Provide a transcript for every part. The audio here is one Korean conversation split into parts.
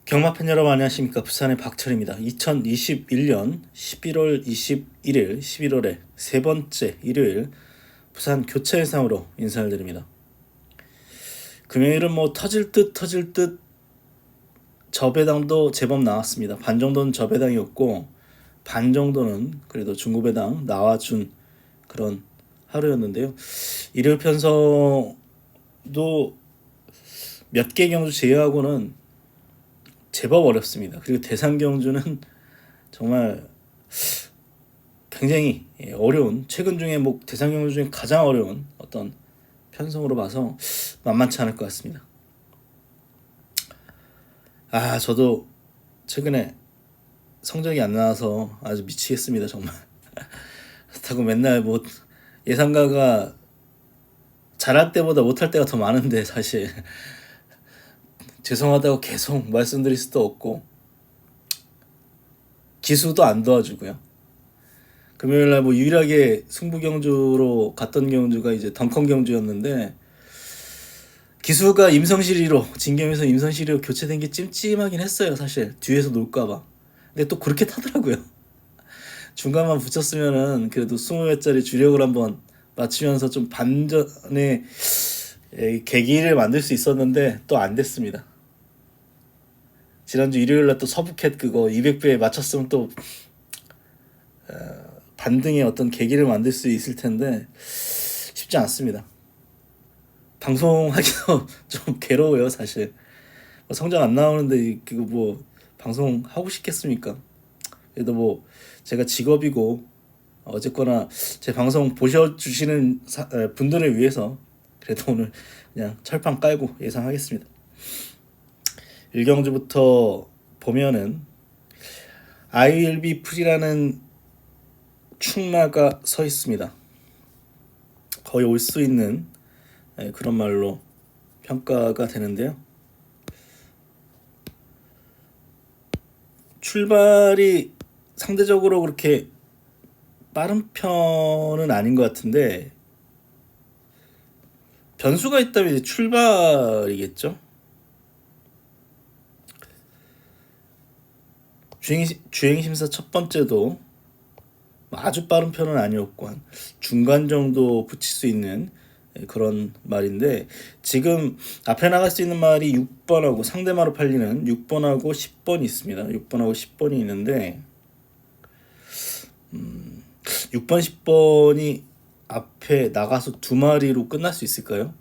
경마팬 여러분 안녕하십니까. 부산의 박철입니다. 2021년 11월 21일 11월의 세 번째 일요일 부산 교차 예상으로 인사를 드립니다. 금요일은 터질 듯 저배당도 제법 나왔습니다. 반 정도는 저배당이었고 반 정도는 그래도 중고배당 나와준 그런 하루였는데요. 일요일 편성도 몇 개 경주 제외하고는 제법 어렵습니다. 그리고 대상 경주는 정말 굉장히 어려운, 최근 중에 대상 경주 중에 가장 어려운 어떤 편성으로 봐서 만만치 않을 것 같습니다. 저도 최근에 성적이 안 나와서 아주 미치겠습니다. 정말. 그렇다고 맨날 예상가가 잘할 때보다 못할 때가 더 많은데 사실 죄송하다고 계속 말씀드릴 수도 없고 기수도 안 도와주고요. 금요일날 유일하게 승부 경주로 갔던 경주가 이제 덩컨 경주였는데 기수가 임성시리로 진겸에서 임성시리로 교체된 게 찜찜하긴 했어요. 사실 뒤에서 놀까봐. 근데 또 그렇게 타더라고요. 중간만 붙였으면은 그래도 20회짜리 주력을 한번 맞추면서 좀 반전의 계기를 만들 수 있었는데 또 안 됐습니다. 지난주 일요일날 또 서부캣 그거 200배 맞췄으면 또 반등의 어떤 계기를 만들 수 있을 텐데 쉽지 않습니다. 방송하기도 좀 괴로워요. 사실 성적 안 나오는데 그거 방송하고 싶겠습니까? 그래도 제가 직업이고 어쨌거나 제 방송 보셔주시는 분들을 위해서 그래도 오늘 그냥 철판 깔고 예상하겠습니다. 1경주부터 보면은 I will be free라는 충마가 서 있습니다. 거의 올 수 있는 그런 말로 평가가 되는데요. 출발이 상대적으로 그렇게 빠른 편은 아닌 것 같은데 변수가 있다면 이제 출발이겠죠. 주행심사 첫 번째도 아주 빠른 편은 아니었고 한 중간 정도 붙일 수 있는 그런 말인데 지금 앞에 나갈 수 있는 말이 6번하고 상대마로 팔리는 6번하고 10번이 있습니다. 6번하고 10번이 있는데 6번 10번이 앞에 나가서 두 마리로 끝날 수 있을까요?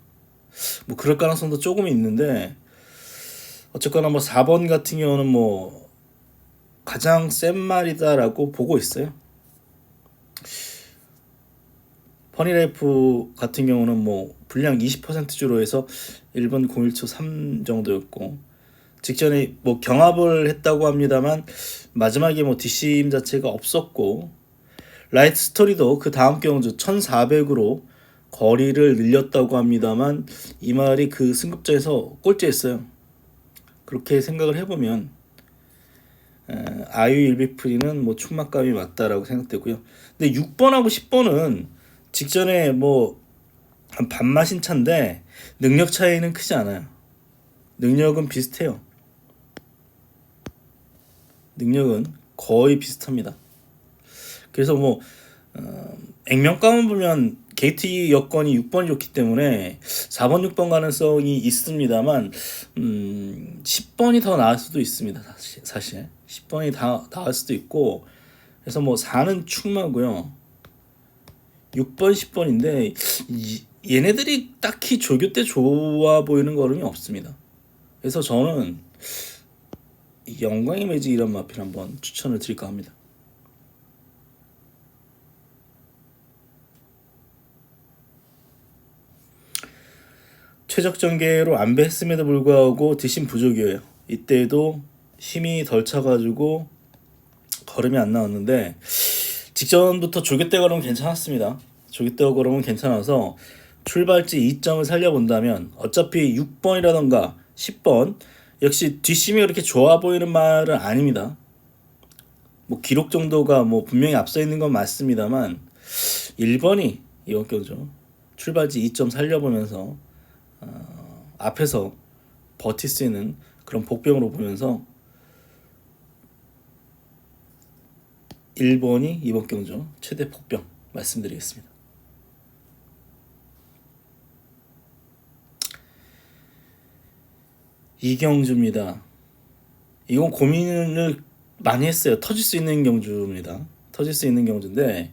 그럴 가능성도 조금 있는데 어쨌거나 4번 같은 경우는 가장 센 말이다라고 보고 있어요. 퍼니라이프 같은 경우는 분량 20%주로 해서 1번 0.1초 3 정도였고 직전에 경합을 했다고 합니다만 마지막에 뒷심 자체가 없었고 라이트 스토리도 그 다음 경주 1400으로 거리를 늘렸다고 합니다만 이 말이 그 승급자에서 꼴찌했어요. 그렇게 생각을 해보면 아유 일비프리는 충막감이 맞다라고 생각되고요. 근데 6번하고 10번은 직전에 한 반마신 차인데 능력 차이는 크지 않아요. 능력은 비슷해요. 능력은 거의 비슷합니다. 그래서 액면가만 보면 게이트 여건이 6번이 좋기 때문에 4번 6번 가능성이 있습니다만 10번이 더 나을 수도 있습니다. 사실 10번이 다 나을 수도 있고 그래서 4는 충마고요. 6번 10번인데 얘네들이 딱히 조교 때 좋아 보이는 거는 없습니다. 그래서 저는 영광의 매직 이런 마필 한번 추천을 드릴까 합니다. 최적 전개로 안배했음에도 불구하고 뒷심 부족이에요. 이때도 힘이 덜 차가지고 걸음이 안 나왔는데 직전부터 조개대 걸음은 괜찮았습니다. 조개대 걸음은 괜찮아서 출발지 2점을 살려본다면 어차피 6번이라던가 10번 역시 뒷심이 그렇게 좋아 보이는 말은 아닙니다. 기록 정도가 분명히 앞서 있는 건 맞습니다만 1번이 이번 경주 출발지 2점 살려보면서 앞에서 버틸 수 있는 그런 복병으로 보면서 1번이 이번 경주 최대 복병 말씀드리겠습니다. 이경주입니다. 이건 고민을 많이 했어요. 터질 수 있는 경주입니다. 터질 수 있는 경주인데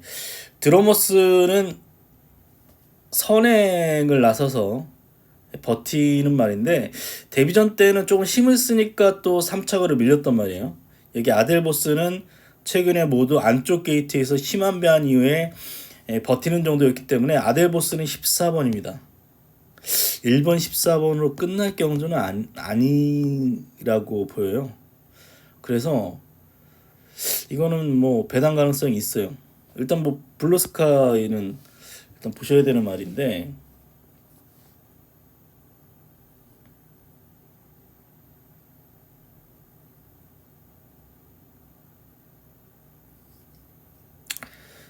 드러머스는 선행을 나서서 버티는 말인데 데뷔전 때는 조금 힘을 쓰니까 또 3차거리를 밀렸단 말이에요. 여기 아델보스는 최근에 모두 안쪽 게이트에서 힘한 배한 이후에 버티는 정도였기 때문에 아델보스는 14번입니다. 1번 14번으로 끝날 경주는 아니라고 보여요. 그래서 이거는 뭐 배당 가능성이 있어요. 일단 뭐 블루스카이는 일단 보셔야 되는 말인데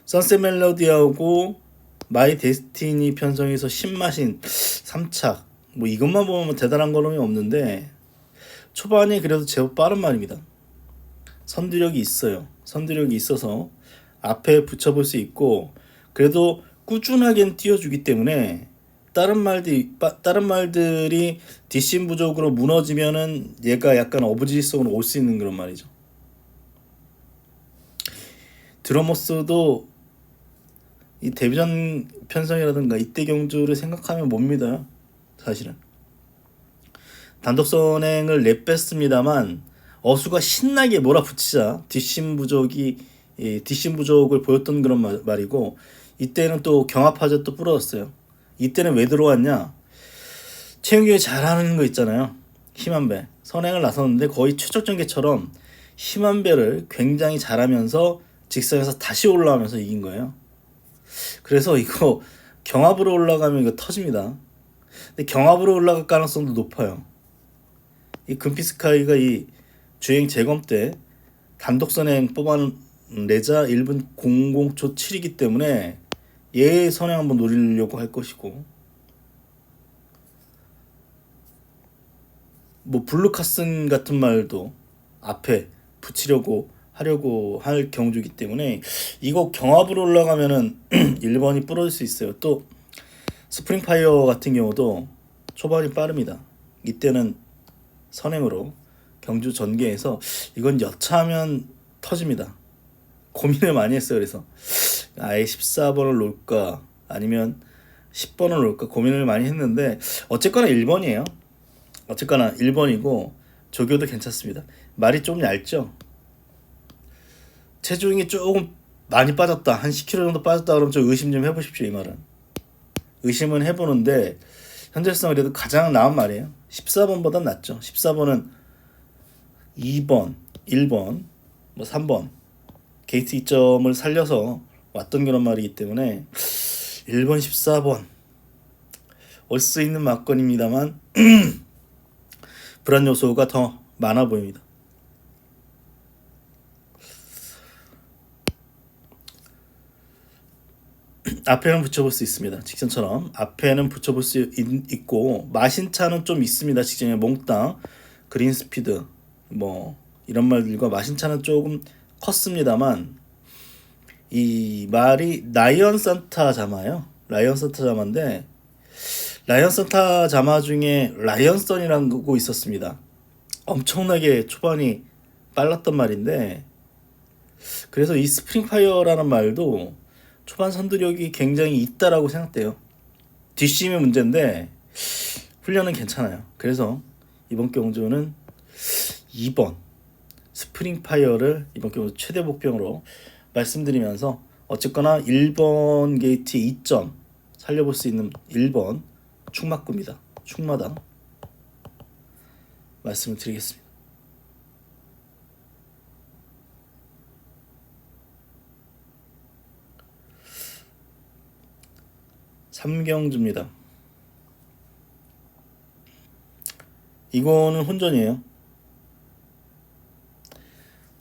선셋 멜로디하고 마이 데스티니 편성에서 신마신 3착 뭐 이것만 보면 대단한 거는 없는데 초반이 그래도 제법 빠른 말입니다. 선두력이 있어요. 선두력이 있어서 앞에 붙여볼 수 있고 그래도 꾸준하게 띄워주기 때문에 다른 말들이 뒷심 부족으로 무너지면은 얘가 약간 어부지리성으로 올 수 있는 그런 말이죠. 드러머스도 이 데뷔전 편성이라든가 이때 경주를 생각하면 못 믿어요. 사실은 단독 선행을 내뺐습니다만 어수가 신나게 몰아붙이자 뒷심 부족을 보였던 그런 말이고 이때는 또 경합하자 또 부러졌어요. 이때는 왜 들어왔냐? 최영규가 잘하는 거 있잖아요. 힘한 배 선행을 나섰는데 거의 최적전개처럼 힘한 배를 굉장히 잘하면서 직선에서 다시 올라오면서 이긴 거예요. 그래서 이거 경합으로 올라가면 이거 터집니다. 근데 경합으로 올라갈 가능성도 높아요. 이 금피스카이가 이 주행 재검 때 단독 선행 뽑아내자 1분 00초 7이기 때문에 얘 선행 한번 노리려고 할 것이고 뭐 블루카슨 같은 말도 앞에 붙이려고 하려고 할 경주이기 때문에 이거 경합으로 올라가면은 1번이 부러질 수 있어요. 또 스프링파이어 같은 경우도 초반이 빠릅니다. 이때는 선행으로 경주 전개해서 이건 여차하면 터집니다. 고민을 많이 했어요. 그래서 아예 14번을 놓을까 아니면 10번을 놓을까 고민을 많이 했는데 어쨌거나 1번이에요. 어쨌거나 1번이고 조교도 괜찮습니다. 말이 좀 얇죠. 체중이 조금 많이 빠졌다 한 10kg 정도 빠졌다 그러면 좀 의심 좀 해보십시오. 이 말은 의심은 해보는데 현재성 그래도 가장 나은 말이에요. 14번보단 낫죠. 14번은 2번 1번 뭐 3번 게이트 2점을 살려서 왔던 그런 말이기 때문에 1번 14번 올 수 있는 막건입니다만 불안 요소가 더 많아 보입니다. 앞에는 붙여볼 수 있습니다. 직전처럼 앞에는 붙여볼 수 있고 마신차는 좀 있습니다. 직전에 몽땅 그린스피드 뭐 이런 말들과 마신차는 조금 컸습니다만 이 말이 라이언 산타 자마예요. 라이언 산타 자마인데 라이언 산타 자마 중에 라이언선이라는 거 있었습니다. 엄청나게 초반이 빨랐던 말인데 그래서 이 스프링파이어라는 말도 초반 선두력이 굉장히 있다라고 생각돼요. 뒷심이 문제인데 훈련은 괜찮아요. 그래서 이번 경주는 2번 스프링파이어를 이번 경주 최대 복병으로 말씀드리면서 어쨌거나 1번 게이트 2점 살려볼 수 있는 1번 충막구입니다. 충마당 말씀을 드리겠습니다. 삼경주입니다. 이거는 혼전이에요.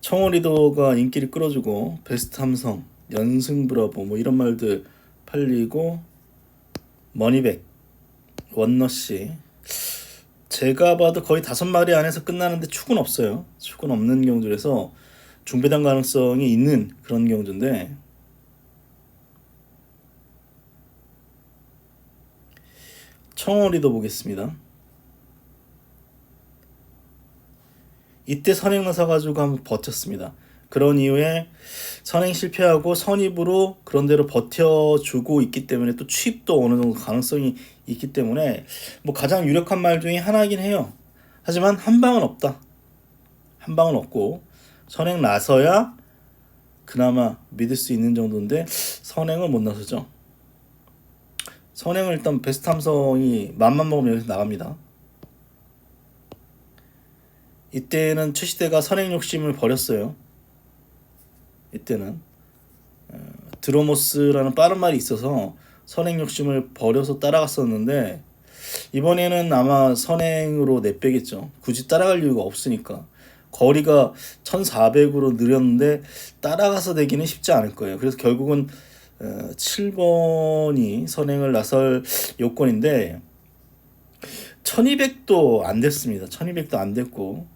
청어 리더가 인기를 끌어주고 베스트 함성 연승브라보 뭐 이런 말들 팔리고 머니백, 원너시 제가 봐도 거의 5마리 안에서 끝나는데 축은 없어요. 축은 없는 경주라서 중배당 가능성이 있는 그런 경주인데 청어리도 보겠습니다. 이때 선행 나서가지고 한번 버텼습니다. 그런 이후에 선행 실패하고 선입으로 그런 대로 버텨주고 있기 때문에 또 취입도 어느 정도 가능성이 있기 때문에 뭐 가장 유력한 말 중에 하나이긴 해요. 하지만 한 방은 없다. 한 방은 없고 선행 나서야 그나마 믿을 수 있는 정도인데 선행을 못 나서죠. 선행을 일단 베스트 함성이 맘만 먹으면 여기서 나갑니다. 이때는 최시대가 선행 욕심을 버렸어요. 이때는 드로모스라는 빠른 말이 있어서 선행 욕심을 버려서 따라갔었는데 이번에는 아마 선행으로 내빼겠죠. 굳이 따라갈 이유가 없으니까. 거리가 1400으로 느렸는데 따라가서 되기는 쉽지 않을 거예요. 그래서 결국은 7번이 선행을 나설 요건인데 1200도 안 됐습니다. 1200도 안 됐고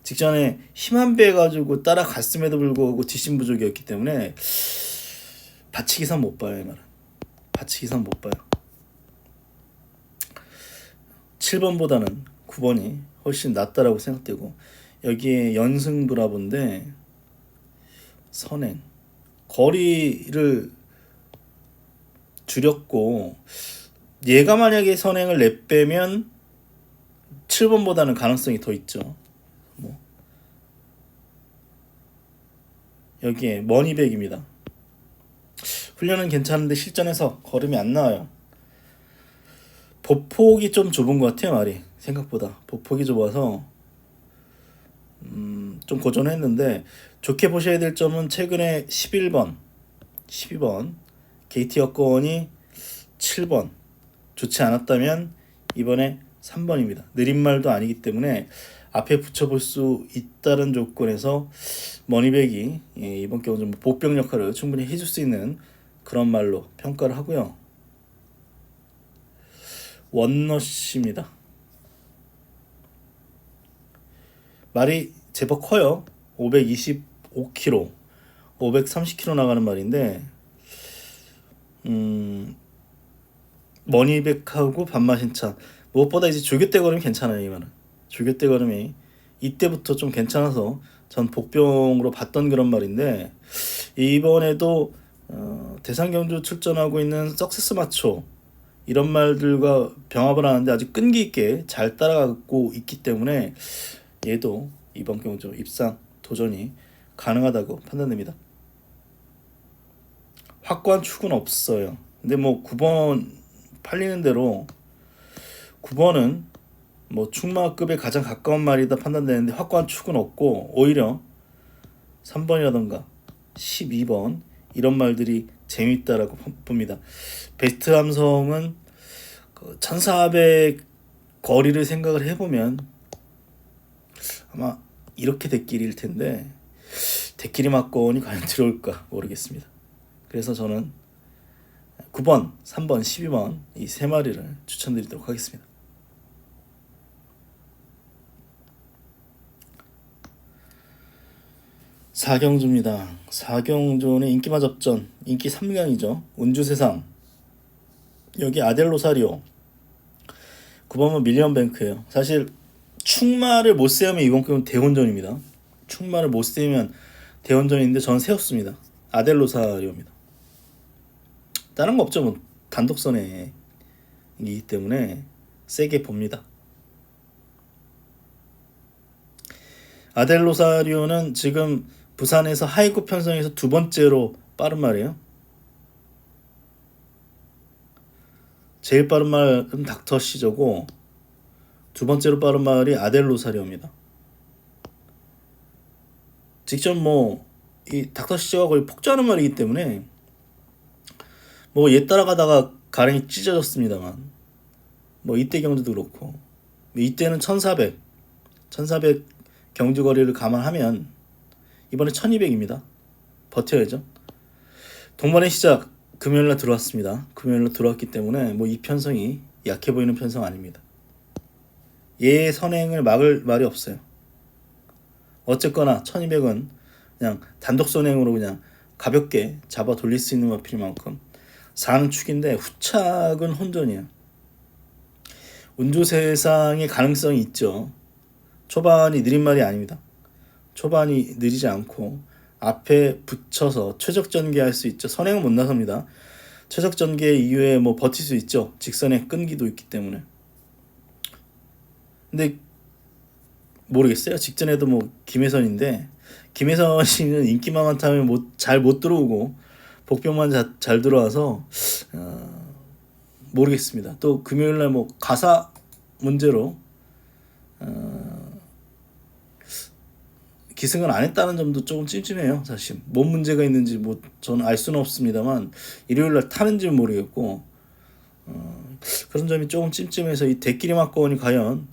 직전에 힘한 배 가지고 따라갔음에도 불구하고 뒷심 부족이었기 때문에 받치기선 못 봐요. 이 말은 받치기선 못 봐요. 7번보다는 9번이 훨씬 낫다라고 생각되고 여기에 연승브라보인데 선행 거리를 줄였고 얘가 만약에 선행을 내빼면 7번보다는 가능성이 더 있죠. 뭐 여기에 머니백입니다. 훈련은 괜찮은데 실전에서 걸음이 안 나와요. 보폭이 좀 좁은 것 같아요. 말이 생각보다 보폭이 좁아서 좀 고전했는데 좋게 보셔야 될 점은 최근에 11번 12번 게이트 여건이 7번 좋지 않았다면 이번에 3번입니다. 느린 말도 아니기 때문에 앞에 붙여볼 수 있다는 조건에서 머니백이 이번 경우 좀 복병 역할을 충분히 해줄 수 있는 그런 말로 평가를 하고요. 원너시입니다. 말이 제법 커요. 525kg, 530kg 나가는 말인데 머니백하고 반마신차 무엇보다 이제 조교대 걸음이 괜찮아요. 이 말은 조교대 걸음이 이때부터 좀 괜찮아서 전 복병으로 봤던 그런 말인데 이번에도 대상경주 출전하고 있는 석세스 마초 이런 말들과 병합을 하는데 아주 끈기 있게 잘 따라가고 있기 때문에 얘도 이번 경주 입상 도전이 가능하다고 판단됩니다. 확고한 축은 없어요. 근데 뭐 9번 팔리는 대로 9번은 뭐 충마급에 가장 가까운 말이다 판단되는데 확고한 축은 없고 오히려 3번이라던가 12번 이런 말들이 재밌다라고 봅니다. 베스트 함성은 1400 거리를 생각을 해보면 아마 이렇게 대끼리일 텐데 대끼리 막건이 과연 들어올까 모르겠습니다. 그래서 저는 9번, 3번, 12번 이 세 마리를 추천드리도록 하겠습니다. 사경주입니다. 사경주는 인기마 접전, 인기 3강이죠. 운주세상, 여기 아델로사리오, 9번은 밀리언뱅크예요. 사실 충마를 못 세우면 이번 경우는 대혼전입니다. 충마를 못 세우면 대혼전인데 저는 세웠습니다. 아델로사리오입니다. 다른 거 없죠. 뭐 단독선이기 때문에 세게 봅니다. 아델로사리오는 지금 부산에서 하이급 편성에서 두 번째로 빠른 말이에요. 제일 빠른 말은 닥터 시저고 두 번째로 빠른 말이 아델로사리오입니다. 직접 뭐 이 닥터 시저가 거의 폭주하는 말이기 때문에 뭐 얘 따라가다가 가랭이 찢어졌습니다만 뭐 이때 경주도 그렇고 이때는 1400 경주 거리를 감안하면 이번에 1200입니다. 버텨야죠. 동반의 시작 금요일날 들어왔습니다. 금요일날 들어왔기 때문에 뭐 이 편성이 약해 보이는 편성 아닙니다. 얘의 선행을 막을 말이 없어요. 어쨌거나 1200은 그냥 단독 선행으로 그냥 가볍게 잡아 돌릴 수 있는 마필 만큼 4는 축인데 후착은 혼전이에요. 운조세상의 가능성이 있죠. 초반이 느린 말이 아닙니다. 초반이 느리지 않고 앞에 붙여서 최적 전개할 수 있죠. 선행은 못 나섭니다. 최적 전개 이후에 뭐 버틸 수 있죠. 직선의 끈기도 있기 때문에. 근데 모르겠어요. 직전에도 뭐 김혜선인데 김혜선 씨는 인기만 타면 잘 못 들어오고 복병만 잘 들어와서 모르겠습니다. 또 금요일날 뭐 가사 문제로 기승을 안 했다는 점도 조금 찜찜해요. 사실 뭔 문제가 있는지 뭐 저는 알 수는 없습니다만 일요일날 타는지는 모르겠고 그런 점이 조금 찜찜해서 이 대끼리 막건이 과연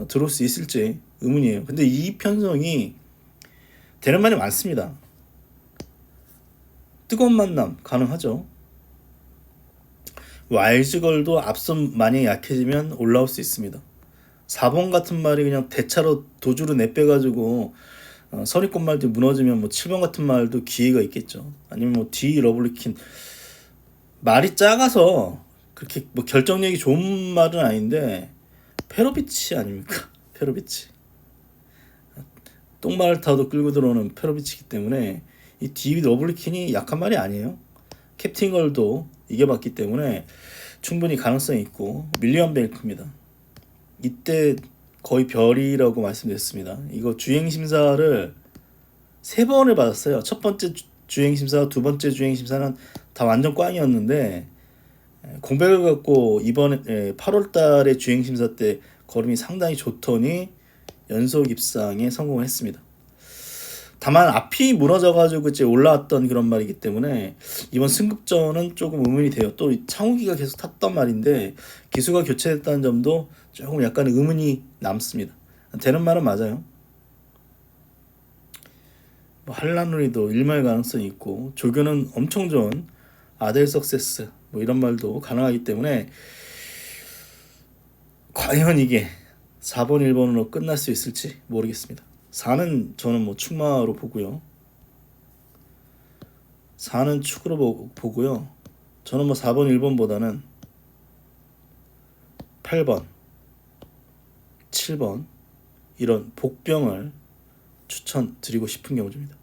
들어올 수 있을지 의문이에요. 근데 이 편성이 되는 말이 많습니다. 뜨거운 만남 가능하죠. 와일즈걸도 앞선 많이 약해지면 올라올 수 있습니다. 4번 같은 말이 그냥 대차로 도주로 내빼가지고 서리권 말도 무너지면 뭐 7번 같은 말도 기회가 있겠죠. 아니면 뭐 D 러블리킨 말이 작아서 그렇게 뭐 결정력이 좋은 말은 아닌데 페로비치 아닙니까? 페로비치 똥말 타도 끌고 들어오는 페로비치이기 때문에 이 D 러블리킨이 약한 말이 아니에요. 캡틴 걸도 이겨봤기 때문에 충분히 가능성이 있고 밀리언 벨크입니다. 이때 거의 별이라고 말씀드렸습니다. 이거 주행심사를 3번을 받았어요. 첫 번째 주행심사, 두 번째 주행심사는 다 완전 꽝이었는데 공백을 갖고 이번에 8월 달에 주행심사 때 걸음이 상당히 좋더니 연속 입상에 성공을 했습니다. 다만 앞이 무너져가지고 이제 올라왔던 그런 말이기 때문에 이번 승급전은 조금 의문이 돼요. 또 창욱이가 계속 탔던 말인데 기수가 교체됐다는 점도 조금 약간 의문이 남습니다. 되는 말은 맞아요. 뭐 한란누리도 일말 가능성이 있고 조교는 엄청 좋은 아델 석세스 뭐 이런 말도 가능하기 때문에 과연 이게 4번 1번으로 끝날 수 있을지 모르겠습니다. 4는 저는 뭐 축마로 보고요. 4는 축으로 보고요. 저는 뭐 4번 1번보다는 8번 7번 이런 복병을 추천드리고 싶은 경우입니다.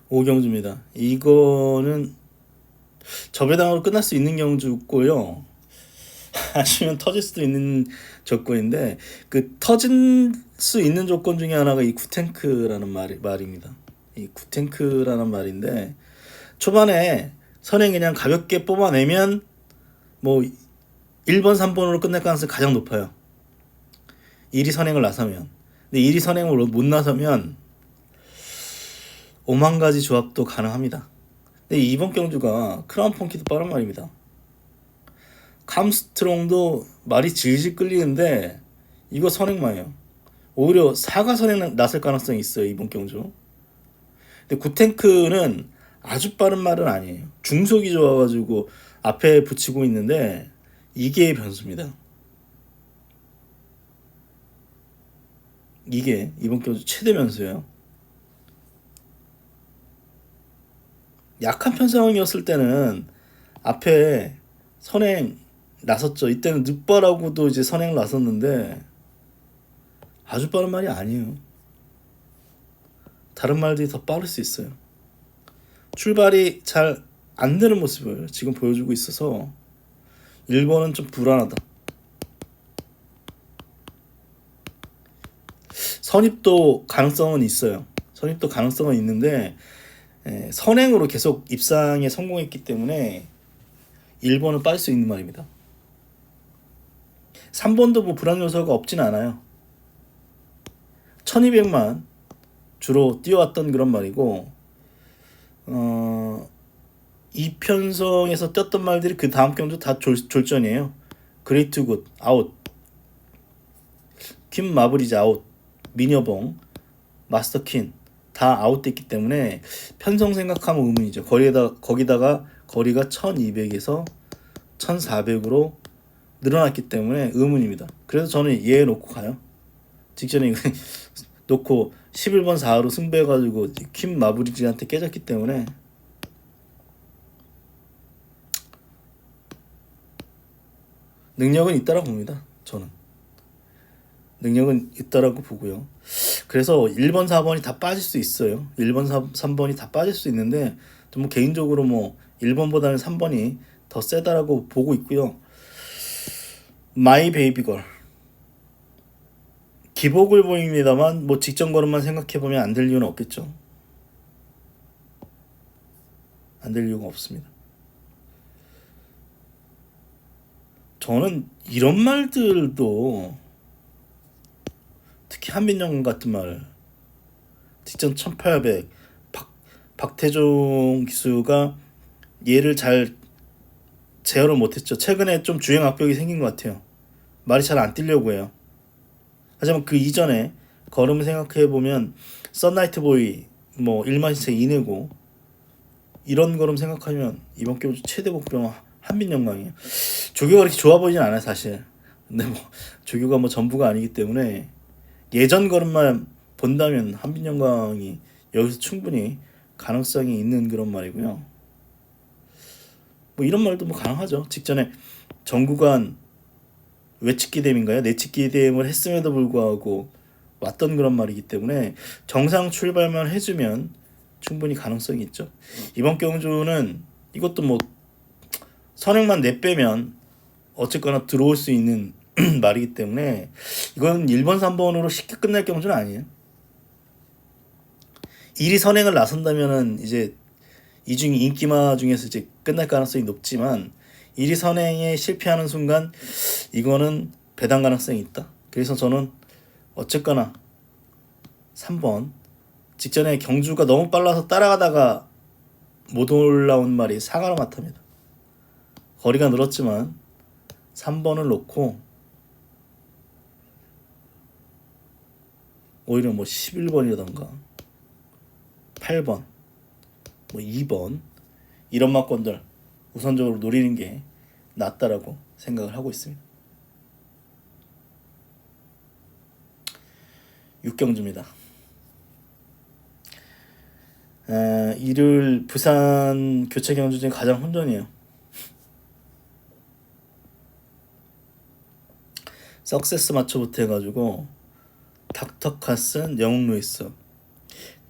오경주입니다. 이거는 저배당으로 끝날 수 있는 경주고요. 아니면 터질 수도 있는 조건인데 그 터질 수 있는 조건 중에 하나가 이 구탱크라는 말입니다. 이 구탱크라는 말인데 초반에 선행 그냥 가볍게 뽑아내면 뭐 1번 3번으로 끝날 가능성이 가장 높아요. 1위 선행을 나서면. 근데 1위 선행을 못 나서면 5만 가지 조합도 가능합니다. 근데 이번 경주가 크라운 펑키도 빠른 말입니다. 감스트롱도 말이 질질 끌리는데 이거 선행마예요. 오히려 4가 선행 났을 가능성이 있어요. 이번 경주. 근데 구탱크는 아주 빠른 말은 아니에요. 중속이 좋아가지고 앞에 붙이고 있는데 이게 변수입니다. 이게 이번 경주 최대 변수예요. 약한 편성이었을 때는 앞에 선행 나섰죠. 이때는 늑발하고도 이제 선행 나섰는데 아주 빠른 말이 아니에요. 다른 말들이 더 빠를 수 있어요. 출발이 잘 안 되는 모습을 지금 보여주고 있어서 1번은 좀 불안하다. 선입도 가능성은 있어요. 선입도 가능성은 있는데 선행으로 계속 입상에 성공했기 때문에 1번은 빠질 수 있는 말입니다. 3번도 뭐 불안 요소가 없진 않아요. 1200만 주로 뛰어왔던 그런 말이고 이 편성에서 떴던 말들이 그 다음 경주 다 졸전이에요. 그레이트 굿, 아웃 퀸 마블이즈 아웃, 미녀봉, 마스터퀸 다 아웃됐기 때문에 편성 생각하면 의문이죠. 거기다가 거리가 1200에서 1400으로 늘어났기 때문에 의문입니다. 그래서 저는 얘 놓고 가요. 직전에 이거 놓고 11번 4로 승부해가지고 퀸 마블리즈한테 깨졌기 때문에 능력은 있다라고 봅니다. 저는 능력은 있다라고 보고요. 그래서 1번 4번이 다 빠질 수 있어요. 1번 3번이 다 빠질 수 있는데 좀 개인적으로 뭐 1번보다는 3번이 더 세다라고 보고 있고요. 마이 베이비걸 기복을 보입니다만 뭐 직전 걸음만 생각해보면 안 될 이유는 없겠죠. 안 될 이유가 없습니다. 저는 이런 말들도 특히 한민영 같은 말 직전 1800 박태종 기수가 얘를 잘 제어를 못했죠. 최근에 좀 주행 악벽이 생긴 것 같아요. 말이 잘 안 뛰려고 해요. 하지만 그 이전에 걸음을 생각해보면 썬라이트 보이 뭐 1만시차 이내고 이런 걸음 생각하면 이번 겨울 최대 목표는 한민영광이에요. 조교가 그렇게 좋아 보이진 않아요 사실. 근데 뭐 조교가 뭐 전부가 아니기 때문에 예전 걸음만 본다면 한민영광이 여기서 충분히 가능성이 있는 그런 말이고요. 뭐 이런 말도 뭐 가능하죠. 직전에 전구간 외측기댐인가요? 내측기댐을 했음에도 불구하고 왔던 그런 말이기 때문에 정상 출발만 해주면 충분히 가능성이 있죠. 이번 경주는 이것도 뭐 선행만 내빼면 어쨌거나 들어올 수 있는 말이기 때문에 이건 1번 3번으로 쉽게 끝날 경주는 아니에요. 1위 선행을 나선다면은 이제 이 중 인기마 중에서 이제 끝날 가능성이 높지만 1위 선행에 실패하는 순간 이거는 배당 가능성이 있다. 그래서 저는 어쨌거나 3번 직전에 경주가 너무 빨라서 따라가다가 못 올라온 말이 사과로 같답니다. 거리가 늘었지만 3번을 놓고 오히려 뭐 11번이라던가 8번 뭐 2번 이런 막권들 우선적으로 노리는 게 낫다라고 생각을 하고 있습니다. 6경주입니다. 일요일 부산 교체 경주 중에 가장 혼전이에요. 석세스 마초부터 해가지고 닥터 카슨, 영웅 루이스.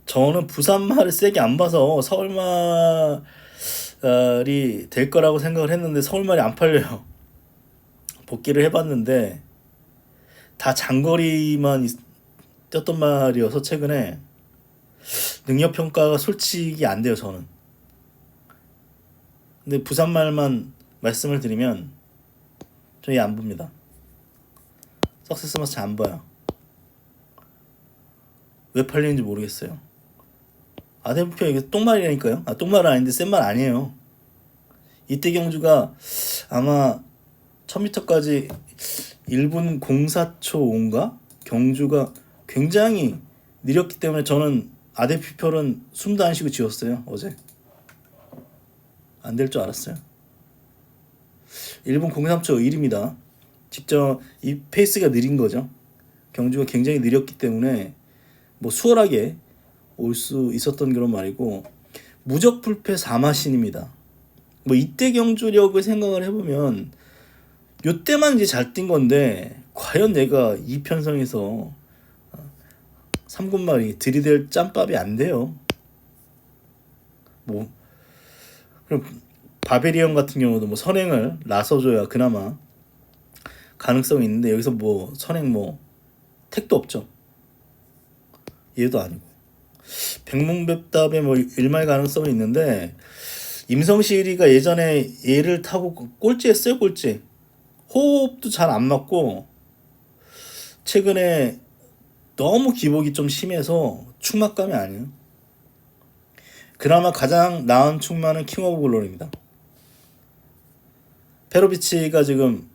저는 부산말을 세게 안 봐서 서울말이 될 거라고 생각을 했는데 서울말이 안 팔려요. 복귀를 해봤는데 다 장거리만 뛰었던 말이어서 최근에 능력 평가가 솔직히 안 돼요 저는. 근데 부산말만 말씀을 드리면 저희 안 봅니다. 석세스 마치 안 봐요. 왜 팔리는지 모르겠어요. 아대부표 이게 똥말이라니까요. 똥말은 아닌데 센 말 아니에요. 이때 경주가 아마 1000m까지 1분 04초 5인가? 경주가 굉장히 느렸기 때문에 저는 아대표별은 숨도 안 쉬고 지웠어요. 어제 안 될 줄 알았어요. 1분 03초 1입니다. 직접 이 페이스가 느린 거죠. 경주가 굉장히 느렸기 때문에 뭐 수월하게 올 수 있었던 그런 말이고 무적불패 4마신입니다. 뭐 이때 경주력을 생각을 해보면 요때만 이제 잘 뛴 건데 과연 내가 이 편성에서 3군말이 들이댈 짬밥이 안 돼요. 뭐 그럼 바베리언 같은 경우도 뭐 선행을 나서줘야 그나마 가능성이 있는데 여기서 뭐 선행 뭐 택도 없죠. 얘도 아니고 백문백답에 뭐 일말 가능성은 있는데 임성시리가 예전에 얘를 타고 꼴찌했어요. 꼴찌 호흡도 잘 안 맞고 최근에 너무 기복이 좀 심해서 충막감이 아니에요. 그나마 가장 나은 충만은 킹 오브 글로리입니다. 페로비치가 지금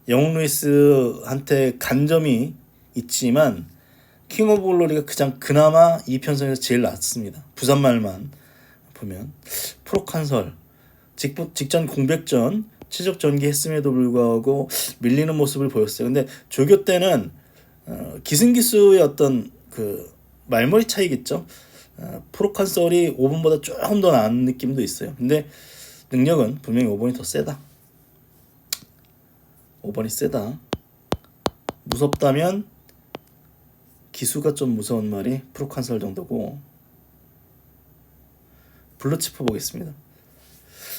영웅 루이스한테 간점이 있지만 킹 오브 글로리가 그나마 이 편성에서 제일 낫습니다. 부산말만 보면 프로칸설 직전 공백전 최적 전개했음에도 불구하고 밀리는 모습을 보였어요. 근데 조교 때는 기승기수의 어떤 그 말머리 차이겠죠. 프로칸설이 5번보다 조금 더 나은 느낌도 있어요. 근데 능력은 분명히 5번이 더 세다. 5번이 세다. 무섭다면 기수가 좀 무서운 말이 프로칸설 정도고. 블루치프 보겠습니다.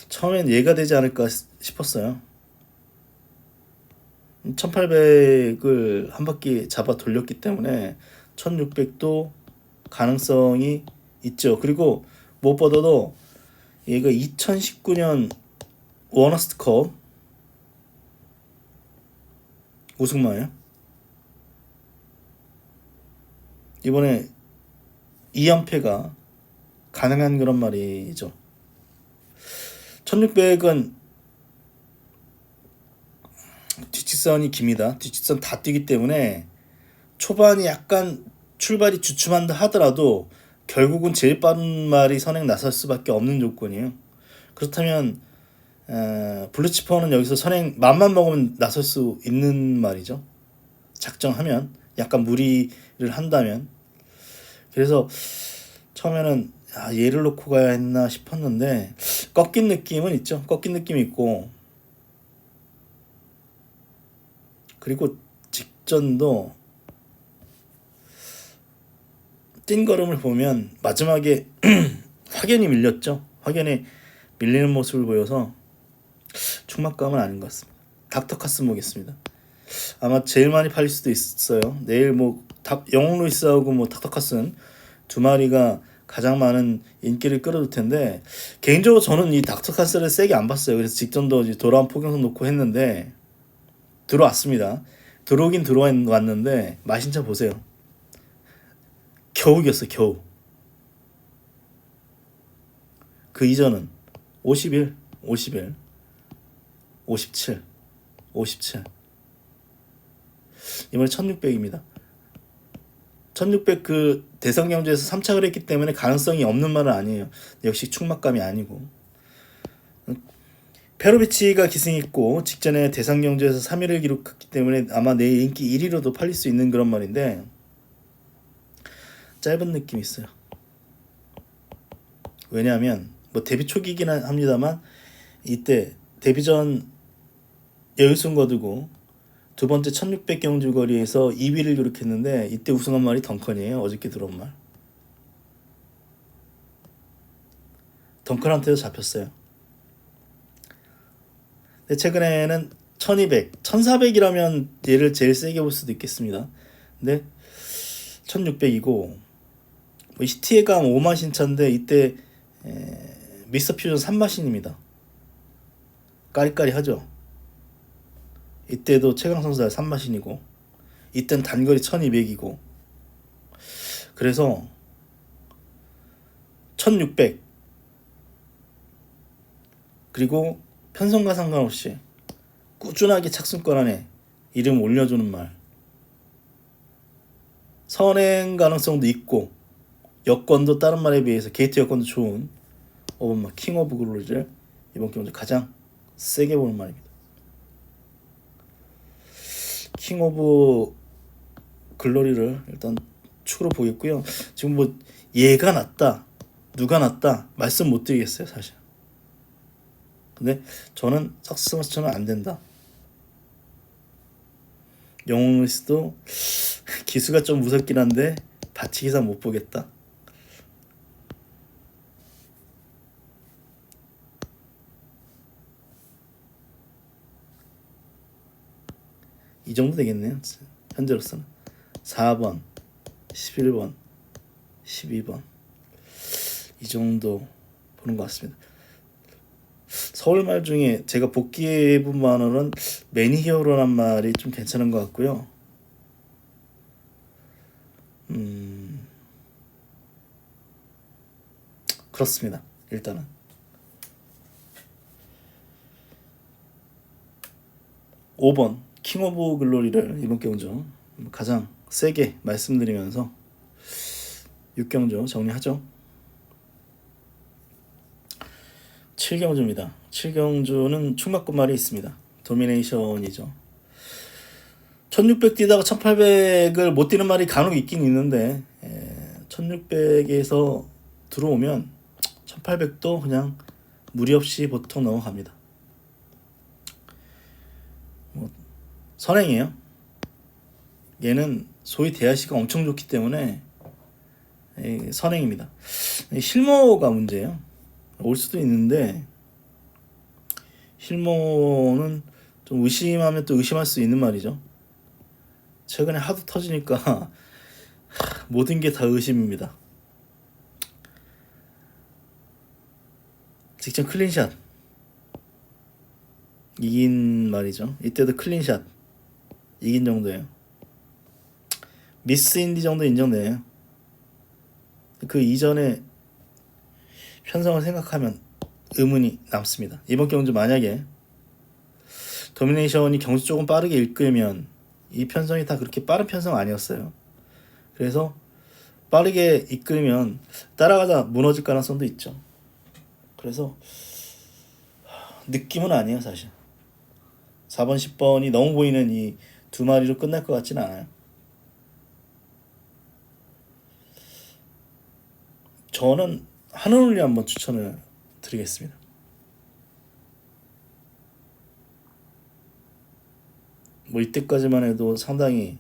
처음엔 얘가 되지 않을까 싶었어요. 1800을 한 바퀴 잡아 돌렸기 때문에 1600도 가능성이 있죠. 그리고 무엇보다도 얘가 2019년 워너스트컵 우승마예요. 이번에 2연패가 가능한 그런 말이죠. 1600은 뒷직선이 깁니다. 뒷직선 다 뛰기 때문에 초반이 약간 출발이 주춤한다 하더라도 결국은 제일 빠른 말이 선행 나설 수밖에 없는 조건이에요. 그렇다면 블루치퍼는 여기서 선행 맘만 먹으면 나설 수 있는 말이죠. 작정하면 약간 무리를 한다면. 그래서 처음에는 얘를 놓고 가야 했나 싶었는데 꺾인 느낌은 있죠. 꺾인 느낌이 있고, 그리고 직전도 뛴 걸음을 보면 마지막에 확연히 밀렸죠. 확연히 밀리는 모습을 보여서 충막감은 아닌 것 같습니다. 닥터카스 보겠습니다. 아마 제일 많이 팔릴 수도 있어요. 내일 영웅 루이스하고 닥터카스는 두 마리가 가장 많은 인기를 끌어줄 텐데, 개인적으로 저는 이 닥터카스를 세게 안 봤어요. 그래서 직전도 이제 돌아온 포경선 놓고 했는데 들어왔습니다. 들어오긴 들어왔는데 마신차 보세요. 겨우 이겼어요. 겨우. 그 이전은 51, 57, 57. 이번에 1600입니다. 1600 그 대성경주에서 3착을 했기 때문에 가능성이 없는 말은 아니에요. 역시 충막감이 아니고. 페로비치가 기승했고 직전에 대상경주에서 3위를 기록했기 때문에 아마 내일 인기 1위로도 팔릴 수 있는 그런 말인데 짧은 느낌이 있어요. 왜냐하면 데뷔 초기이긴 합니다만 이때 데뷔 전 여유승 거두고 두 번째 1600 경주 거리에서 2위를 기록했는데 이때 우승한 말이 덩컨이에요. 어저께 들어온 말. 덩컨한테도 잡혔어요. 근데 최근에는 1200, 1400이라면 얘를 제일 세게 볼 수도 있겠습니다. 근데 1600이고 시티에감 5만 신차인데 이때 미스터 퓨전 3마신입니다. 까리까리하죠. 이때도 최강 선수가 3마신이고 이땐 단거리 1200이고 그래서 1600 그리고 편성과 상관없이 꾸준하게 착순권 안에 이름 올려주는 말, 선행 가능성도 있고 여건도 다른 말에 비해서 게이트 여건도 좋은 5번말 킹 오브 글로리를 이번 경주 가장 세게 보는 말입니다. 킹 오브 글로리를 일단 축으로 보겠고요. 지금 얘가 낫다, 누가 낫다 말씀 못 드리겠어요 사실. 근데 저는 석스머스처는 안 된다. 영웅 루이스도 기수가 좀 무섭긴 한데 받치기사 못 보겠다. 이 정도 되겠네요. 현재로서는 4번, 11번, 12번 이 정도 보는 것 같습니다. 서울말 중에 제가 복귀해본 만화는 매니히어로란 말이 좀 괜찮은 것 같고요. 그렇습니다. 일단은 5번 킹 오브 글로리를 이번 경주 가장 세게 말씀드리면서 6경주 정리하죠. 7경주입니다. 7경주는 충막군말이 있습니다. 도미네이션이죠. 1600 뛰다가 1800을 못 뛰는 말이 간혹 있긴 있는데 1600에서 들어오면 1800도 그냥 무리 없이 보통 넘어갑니다. 선행이에요. 얘는 소위 대하시가 엄청 좋기 때문에 선행입니다. 실모가 문제예요. 올 수도 있는데 실모는 좀 의심하면 또 의심할 수 있는 말이죠. 최근에 하도 터지니까 모든 게 다 의심입니다. 직전 클린샷 이긴 말이죠. 이때도 클린샷 이긴 정도예요. 미스 인디 정도 인정돼요. 그 이전에 편성을 생각하면 의문이 남습니다. 이번 경주 만약에 도미네이션이 경주 조금 빠르게 이끌면 이 편성이 다 그렇게 빠른 편성 아니었어요. 그래서 빠르게 이끌면 따라가다 무너질 가능성도 있죠. 그래서 느낌은 아니에요 사실. 4번 10번이 너무 보이는 이 두 마리로 끝날 것 같지는 않아요. 저는 한올리 한번 추천을 드리겠습니다. 뭐 이때까지만 해도 상당히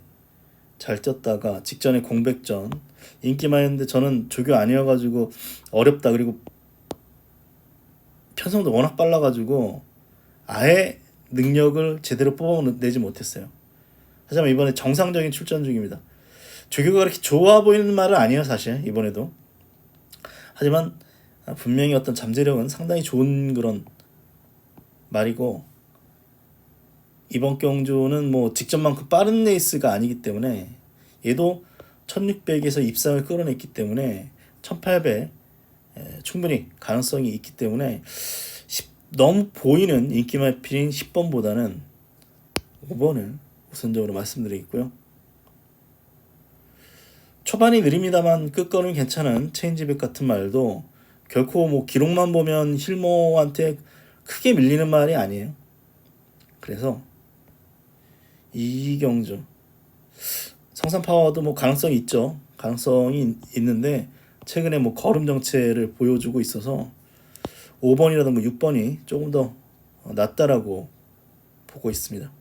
잘 뛰었다가 직전에 공백전 인기 많았는데 저는 조교 아니어가지고 어렵다. 그리고 편성도 워낙 빨라가지고 아예 능력을 제대로 뽑아내지 못했어요. 하지만 이번에 정상적인 출전 중입니다. 조교가 그렇게 좋아 보이는 말은 아니에요 사실 이번에도. 하지만 분명히 어떤 잠재력은 상당히 좋은 그런 말이고, 이번 경주는 뭐 직전만큼 빠른 레이스가 아니기 때문에 얘도 1600에서 입상을 끌어냈기 때문에 1800 충분히 가능성이 있기 때문에 너무 보이는 인기만 필인 10번보다는 5번을 우선적으로 말씀드리겠고요. 초반이 느립니다만 끝걸음이 괜찮은 체인지백 같은 말도 결코 뭐 기록만 보면 실모한테 크게 밀리는 말이 아니에요. 그래서 이경주 성산 파워도 뭐 가능성이 있죠. 가능성이 있는데 최근에 뭐 걸음 정체를 보여주고 있어서 5번이라든가 6번이 조금 더 낫다라고 보고 있습니다.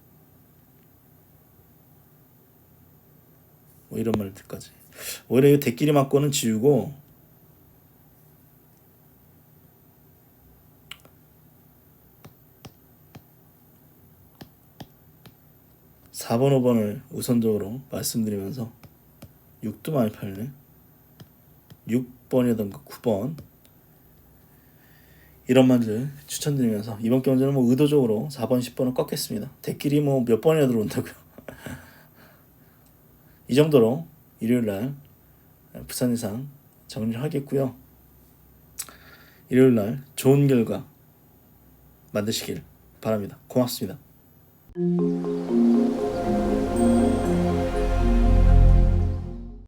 뭐 이런 말들까지. 오히려 이 대끼리 맞고는 지우고 4번 5번을 우선적으로 말씀드리면서 6도 많이 팔네. 6번이라든가 9번 이런 말들 추천드리면서 이번 경주는 뭐 의도적으로 4번 10번을 꺾겠습니다. 대끼리 뭐 몇 번이나 들어온다고요. 이 정도로 일요일날 부산 이상 정리를 하겠고요. 일요일날 좋은 결과 만드시길 바랍니다. 고맙습니다.